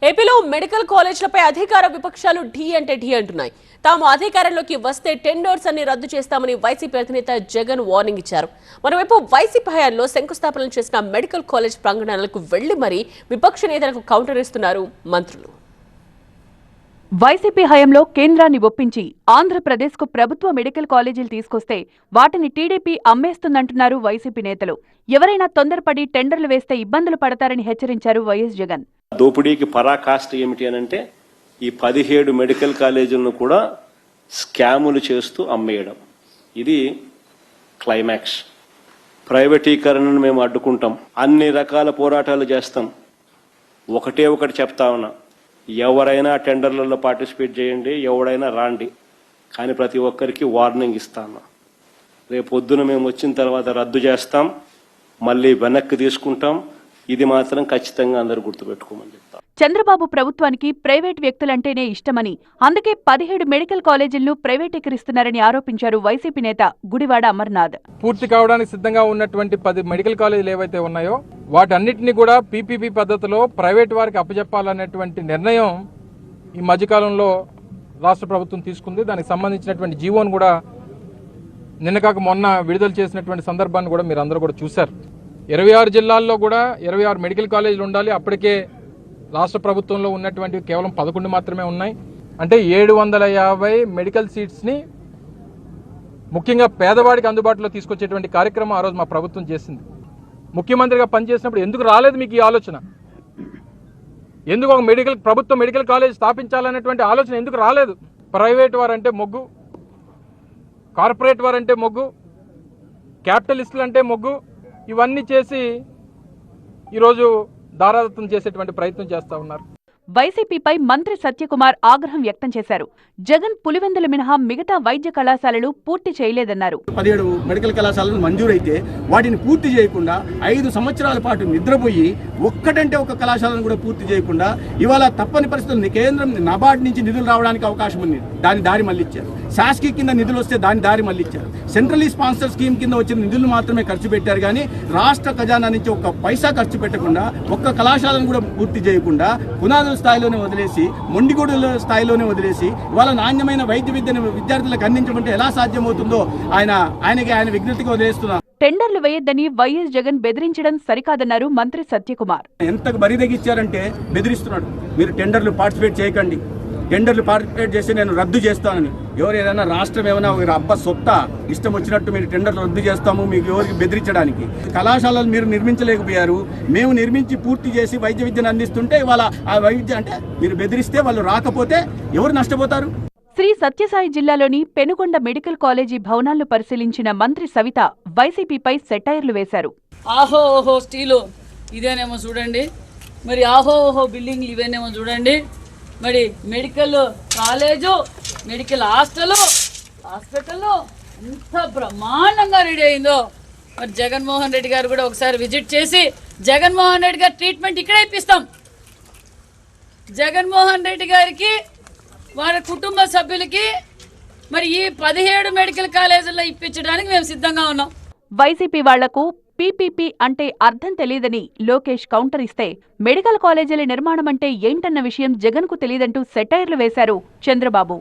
ఏపీలో మెడికల్ కాలేజీలపై అధికార విపక్షాలు ఢీ అంటే ఢీ అంటున్నాయి. తాము అధికారంలోకి వస్తే టెండర్స్ అన్ని రద్దు చేస్తామని వైసీపీ అధినేత జగన్ వార్నింగ్ ఇచ్చారు. మరోవైపు వైసీపీ హయాంలో శంకుస్థాపన చేసిన మెడికల్ కాలేజ్ ప్రాంగణాలకు వెళ్లి మరీ విపక్ష నేతలకు కౌంటర్ ఇస్తున్నారు మంత్రులు. వైసీపీ హయాంలో కేంద్రాన్ని ఒప్పించి ఆంధ్రప్రదేశ్కు ప్రభుత్వ మెడికల్ కాలేజీలు తీసుకొస్తే వాటిని టీడీపీ అమ్మేస్తుందంటున్నారు వైసీపీ నేతలు. ఎవరైనా తొందరపడి టెండర్లు వేస్తే ఇబ్బందులు పడతారని హెచ్చరించారు వైఎస్ జగన్. దోపిడీకి పరాకాష్ట ఏమిటి అనంటే ఈ 17 మెడికల్ కాలేజీలను కూడా స్కాములు చేస్తూ అమ్మేయడం. ఇది క్లైమాక్స్. ప్రైవేటీకరణను మేము అడ్డుకుంటాం, అన్ని రకాల పోరాటాలు చేస్తాం. ఒకటి చెప్తా ఉన్నా, ఎవరైనా టెండర్లలో పార్టిసిపేట్ చేయండి, ఎవరైనా రాండి, కానీ ప్రతి ఒక్కరికి వార్నింగ్ ఇస్తాను. రేపు పొద్దున మేము వచ్చిన తర్వాత రద్దు చేస్తాం, మళ్ళీ వెనక్కి తీసుకుంటాం. ఇది మాత్రం ఖచ్చితంగా అందరూ గుర్తుపెట్టుకోమని చెప్తాం. చంద్రబాబు ప్రభుత్వానికి ప్రైవేట్ వ్యక్తులంటేనే ఇష్టమని, అందుకే 17 మెడికల్ కాలేజీలను ప్రైవేటీకరిస్తున్నారని ఆరోపించారు వైసీపీ నేత గుడివాడ అమర్నాథ్. పూర్తి కావడానికి సిద్ధంగా ఉన్నటువంటి 10 మెడికల్ కాలేజీలు ఏవైతే ఉన్నాయో వాటన్నిటిని కూడా పీపీపీ పద్ధతిలో ప్రైవేట్ వారికి అప్పచెప్పాలనేటువంటి నిర్ణయం ఈ మధ్యకాలంలో రాష్ట్ర ప్రభుత్వం తీసుకుంది. దానికి సంబంధించినటువంటి జీవోను కూడా నిన్న కాక మొన్న విడుదల చేసినటువంటి సందర్భాన్ని కూడా మీరు అందరూ కూడా చూశారు. 26 జిల్లాల్లో కూడా 26 మెడికల్ కాలేజీలు ఉండాలి. అప్పటికే రాష్ట్ర ప్రభుత్వంలో ఉన్నటువంటి కేవలం 11 మాత్రమే ఉన్నాయి. అంటే 750 మెడికల్ సీట్స్ని ముఖ్యంగా పేదవాడికి అందుబాటులో తీసుకొచ్చేటువంటి కార్యక్రమం ఆ రోజు మా ప్రభుత్వం చేసింది. ముఖ్యమంత్రిగా పనిచేసినప్పుడు ఎందుకు రాలేదు మీకు ఈ ఆలోచన? ఎందుకు ఒక ప్రభుత్వ మెడికల్ కాలేజ్ స్థాపించాలనేటువంటి ఆలోచన ఎందుకు రాలేదు? ప్రైవేట్ వారంటే మొగ్గు, కార్పొరేట్ వారంటే మొగ్గు, క్యాపిటలిస్టులు అంటే మొగ్గు, ఇవన్నీ చేసి ఈరోజు దారాదత్తం చేసేటువంటి ప్రయత్నం చేస్తూ ఉన్నారు. వైసీపీపై మంత్రి సత్యకుమార్ ఆగ్రహం వ్యక్తం చేశారు. జగన్ పులివెందులు మినహా మిగతా వైద్య కళాశాలలు పూర్తి చేయలేదన్నారు. 17 మెడికల్ కళాశాలలు మంజూరైతే వాటిని పూర్తి చేయకుండా 5 సంవత్సరాల పాటు నిద్రపోయి ఒక్కటంటే ఒక కళాశాలను కూడా పూర్తి చేయకుండా ఇవాళ తప్పని పరిస్థితులు కేంద్రం నబార్డ్ నుంచి నిధులు రావడానికి అవకాశం ఉంది, దాని దారి మళ్ళిచ్చారు. శాస్కి కింద నిధులు వస్తే దాని దారి మళ్ళిచ్చారు. సెంట్రలీ స్పాన్సర్ స్కీమ్ కింద వచ్చిన నిధులు మాత్రమే ఖర్చు పెట్టారు, కానీ రాష్ట్ర ఖజానా నుంచి ఒక్క పైసా ఖర్చు పెట్టకుండా ఒక్క కళాశాలను కూడా పూర్తి చేయకుండా పునాదుల స్థాయిలోనే వదిలేసి, మొండిగూడుల స్థాయిలోనే వదిలేసి ఇవాళ నాణ్యమైన వైద్య విద్యను విద్యార్థులకు అందించమంటే ఎలా సాధ్యమవుతుందో ఆయన విజ్ఞప్తిగా వదిలేస్తున్నారు. టెండర్లు వేయొద్దని వైఎస్ జగన్ బెదిరించడం సరికాదన్నారు మంత్రి సత్యకుమార్. ఎంత బరిదెగిచ్చారంటే బెదిరిస్తున్నాడు, మీరు టెండర్లు పార్టిసిపేట్ చేయకండి, టెండర్లు పార్టిసిపేట్ చేసి నేను రద్దు చేస్తానని. ఎవరు ఏదైనా రాష్ట్రం ఏమైనా అబ్బా సొత్తా ఇష్టం వచ్చినట్టు మీరు టెండర్లు రద్దు చేస్తాము మీకు ఎవరికి బెదిరించడానికి? కళాశాలలు మీరు నిర్మించలేకపోయారు, మేము నిర్మించి పూర్తి చేసి వైద్య విద్యను అందిస్తుంటే ఇవాళ ఆ వైద్య అంటే మీరు బెదిరిస్తే వాళ్ళు రాకపోతే ఎవరు నష్టపోతారు? శ్రీ సత్యసాయి జిల్లాలోని పెనుగొండ మెడికల్ కాలేజీ భవనాలను పరిశీలించిన మంత్రి సవిత వైసీపీపై సెటైర్లు వేశారు. ఆహో ఓహో స్టీలు ఇదేనేమో చూడండి, మరి ఆహో ఓహో బిల్డింగ్లు ఇవేనేమో చూడండి, మరి మెడికల్ కాలేజు, మెడికల్ హాస్టల్ ఎంత బ్రహ్మాండంగా రెడీ అయిందో. మరి జగన్మోహన్ రెడ్డి గారు కూడా ఒకసారి విజిట్ చేసి జగన్మోహన్ రెడ్డి గారి ట్రీట్మెంట్ ఇక్కడే ఇప్పిస్తాం. జగన్మోహన్ రెడ్డి గారికి వారి కుటుంబ సభ్యులకి మరి ఈ 17 మెడికల్ కాలేజీల్లో ఇప్పించడానికి మేము సిద్ధంగా ఉన్నాం. వైసీపీ వాళ్లకు పీపీపీ అంటే అర్థం తెలియదని లోకేష్ కౌంటర్ ఇస్తే, మెడికల్ కాలేజీల నిర్మాణం అంటే ఏంటన్న విషయం జగన్కు తెలియదంటూ సెటైర్లు వేశారు చంద్రబాబు.